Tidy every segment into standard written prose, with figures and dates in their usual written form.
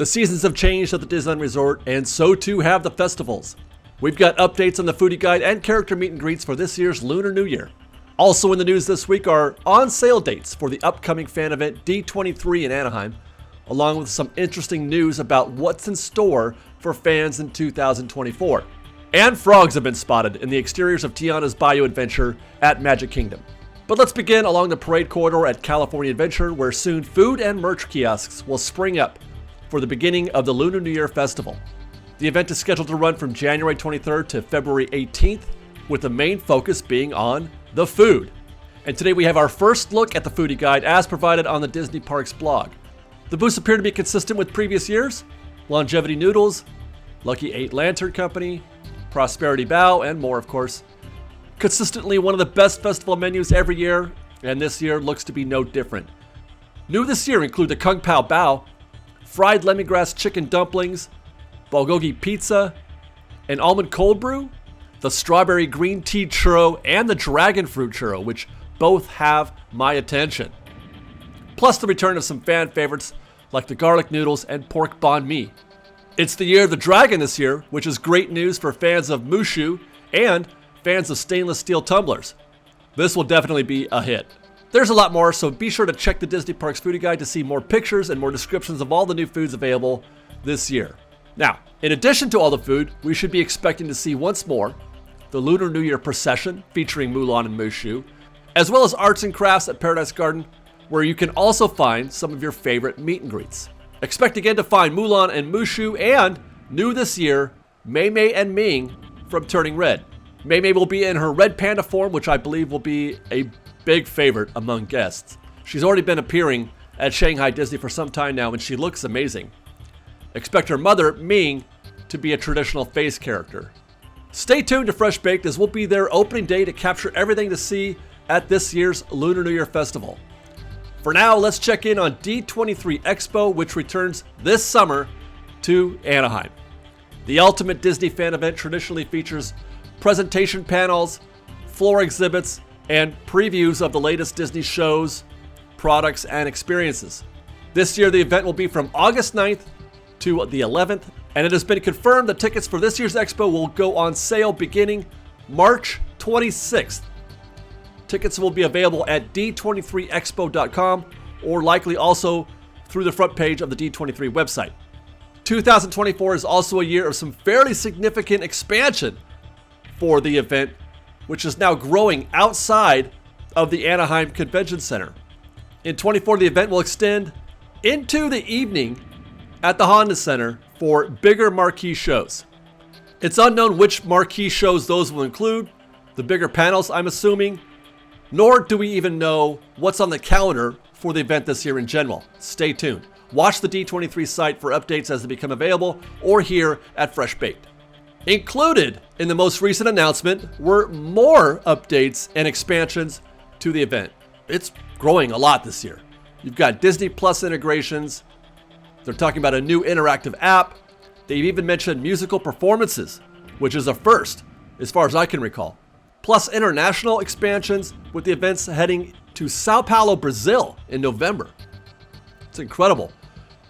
The seasons have changed at the Disneyland Resort, and so too have the festivals. We've got updates on the foodie guide and character meet and greets for this year's Lunar New Year. Also in the news this week are on sale dates for the upcoming fan event D23 in Anaheim, along with some interesting news about what's in store for fans in 2024. And frogs have been spotted in the exteriors of Tianas Bayou Adventure at Magic Kingdom. But let's begin along the parade corridor at California Adventure, where soon food and merch kiosks will spring up for the beginning of the Lunar New Year Festival. The event is scheduled to run from January 23rd to February 18th, with the main focus being on the food. And today we have our first look at the foodie guide as provided on the Disney Parks blog. The booths appear to be consistent with previous years: Longevity Noodles, Lucky 8 Lantern Company, Prosperity Bao, and more, of course. Consistently one of the best festival menus every year, and this year looks to be no different. New this year include the Kung Pao Bao, fried lemongrass chicken dumplings, bulgogi pizza, an almond cold brew, the strawberry green tea churro, and the dragon fruit churro, which both have my attention. Plus the return of some fan favorites like the garlic noodles and pork banh mi. It's the year of the dragon this year, which is great news for fans of Mushu and fans of stainless steel tumblers. This will definitely be a hit. There's a lot more, so be sure to check the Disney Parks Foodie Guide to see more pictures and more descriptions of all the new foods available this year. Now, in addition to all the food, we should be expecting to see once more the Lunar New Year procession featuring Mulan and Mushu, as well as arts and crafts at Paradise Garden, where you can also find some of your favorite meet and greets. Expect again to find Mulan and Mushu, and new this year, Mei Mei and Ming from Turning Red. Mei Mei will be in her red panda form, which I believe will be a big favorite among guests. She's already been appearing at Shanghai Disney for some time now, and she looks amazing. Expect her mother, Ming, to be a traditional face character. Stay tuned to Fresh Baked, as we'll be there opening day to capture everything to see at this year's Lunar New Year Festival. For now, let's check in on D23 Expo, which returns this summer to Anaheim. The ultimate Disney fan event traditionally features presentation panels, floor exhibits, and previews of the latest Disney shows, products, and experiences. This year, the event will be from August 9th to the 11th, and it has been confirmed that tickets for this year's expo will go on sale beginning March 26th. Tickets will be available at d23expo.com, or likely also through the front page of the D23 website. 2024 is also a year of some fairly significant expansion for the event, which is now growing outside of the Anaheim Convention Center. In 24, the event will extend into the evening at the Honda Center for bigger marquee shows. It's unknown which marquee shows those will include, the bigger panels I'm assuming, nor do we even know what's on the calendar for the event this year in general. Stay tuned. Watch the D23 site for updates as they become available, or here at Fresh Baked. Included in the most recent announcement were more updates and expansions to the event. It's growing a lot this year. You've got Disney Plus integrations. They're talking about a new interactive app. They've even mentioned musical performances, which is a first, as far as I can recall. Plus international expansions, with the events heading to Sao Paulo, Brazil in November. It's incredible.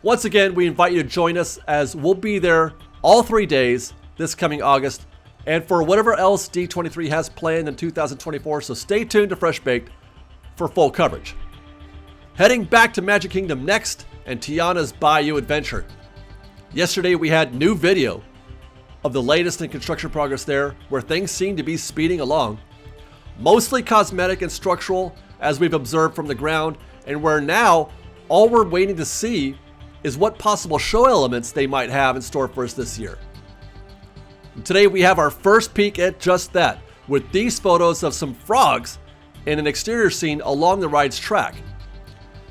Once again, we invite you to join us, as we'll be there all 3 days this coming August, and for whatever else D23 has planned in 2024, so stay tuned to Fresh Baked for full coverage. Heading back to Magic Kingdom next, and Tianas Bayou Adventure. Yesterday we had new video of the latest in construction progress there, where things seem to be speeding along. Mostly cosmetic and structural, as we've observed from the ground, and where now all we're waiting to see is what possible show elements they might have in store for us this year. And today we have our first peek at just that, with these photos of some frogs in an exterior scene along the ride's track.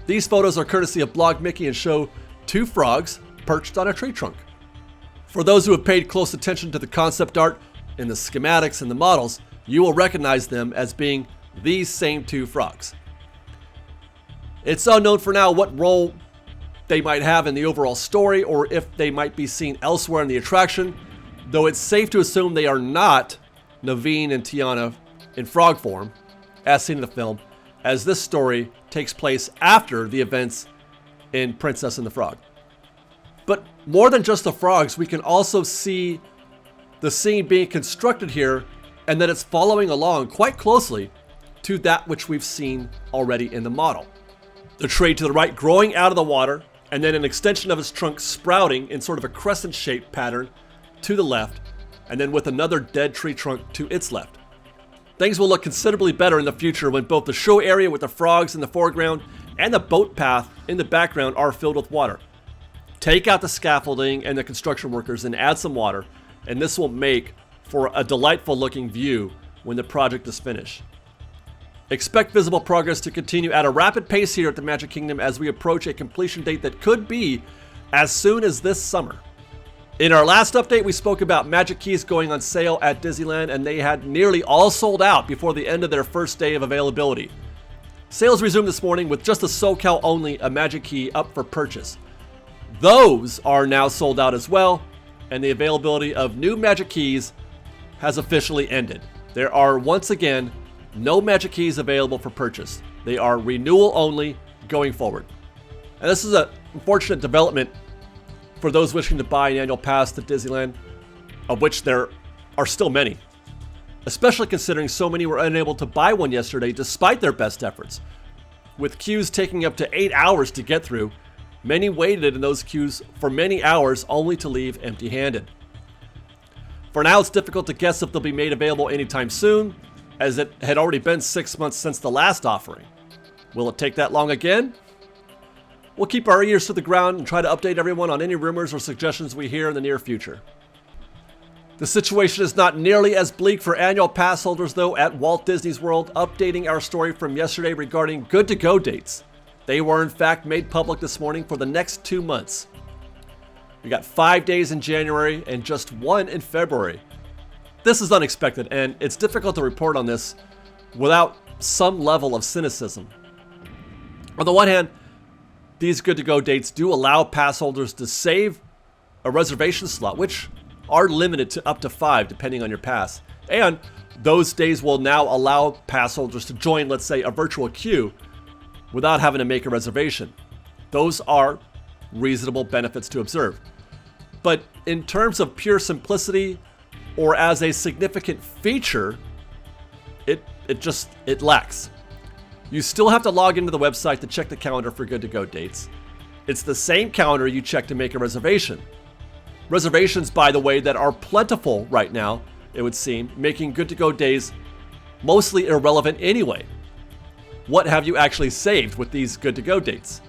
These photos are courtesy of Blog Mickey and show 2 frogs perched on a tree trunk. For those who have paid close attention to the concept art and the schematics and the models, you will recognize them as being these same 2 frogs. It's unknown for now what role they might have in the overall story, or if they might be seen elsewhere in the attraction, though it's safe to assume they are not Naveen and Tiana in frog form, as seen in the film, as this story takes place after the events in Princess and the Frog. But more than just the frogs, we can also see the scene being constructed here, and that it's following along quite closely to that which we've seen already in the model. The tree to the right growing out of the water, and then an extension of its trunk sprouting in sort of a crescent-shaped pattern to the left, and then with another dead tree trunk to its left. Things will look considerably better in the future when both the show area with the frogs in the foreground and the boat path in the background are filled with water. Take out the scaffolding and the construction workers and add some water, and this will make for a delightful looking view when the project is finished. Expect visible progress to continue at a rapid pace here at the Magic Kingdom as we approach a completion date that could be as soon as this summer. In our last update, we spoke about Magic Keys going on sale at Disneyland, and they had nearly all sold out before the end of their first day of availability. Sales resumed this morning with just the SoCal only a Magic Key up for purchase. Those are now sold out as well, and the availability of new Magic Keys has officially ended. There are once again no Magic Keys available for purchase. They are renewal only going forward. And this is an unfortunate development for those wishing to buy an annual pass to Disneyland, of which there are still many. Especially considering so many were unable to buy one yesterday despite their best efforts. With queues taking up to 8 hours to get through, many waited in those queues for many hours only to leave empty-handed. For now, it's difficult to guess if they'll be made available anytime soon, as it had already been 6 months since the last offering. Will it take that long again? We'll keep our ears to the ground and try to update everyone on any rumors or suggestions we hear in the near future. The situation is not nearly as bleak for annual pass holders though at Walt Disney World, updating our story from yesterday regarding good-to-go dates. They were in fact made public this morning for the next 2 months. We got 5 days in January and just 1 in February. This is unexpected, and it's difficult to report on this without some level of cynicism. On the one hand, these good-to-go dates do allow pass holders to save a reservation slot, which are limited to up to 5 depending on your pass. And those days will now allow pass holders to join, let's say, a virtual queue without having to make a reservation. Those are reasonable benefits to observe. But in terms of pure simplicity or as a significant feature, it lacks. You still have to log into the website to check the calendar for good-to-go dates. It's the same calendar you check to make a reservation. Reservations, by the way, that are plentiful right now, it would seem, making good-to-go days mostly irrelevant anyway. What have you actually saved with these good-to-go dates?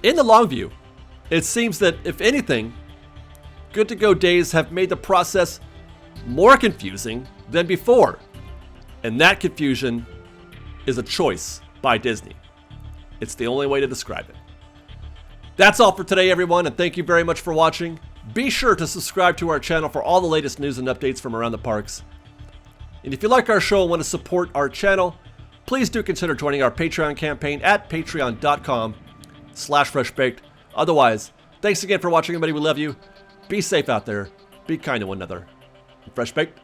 In the long view, it seems that, if anything, good-to-go days have made the process more confusing than before. And that confusion is a choice by Disney. It's the only way to describe it. That's all for today, everyone, and thank you very much for watching. Be sure to subscribe to our channel for all the latest news and updates from around the parks. And if you like our show and want to support our channel, please do consider joining our Patreon campaign at patreon.com/freshbaked. Otherwise, thanks again for watching, everybody. We love you. Be safe out there. Be kind to one another. Fresh Baked.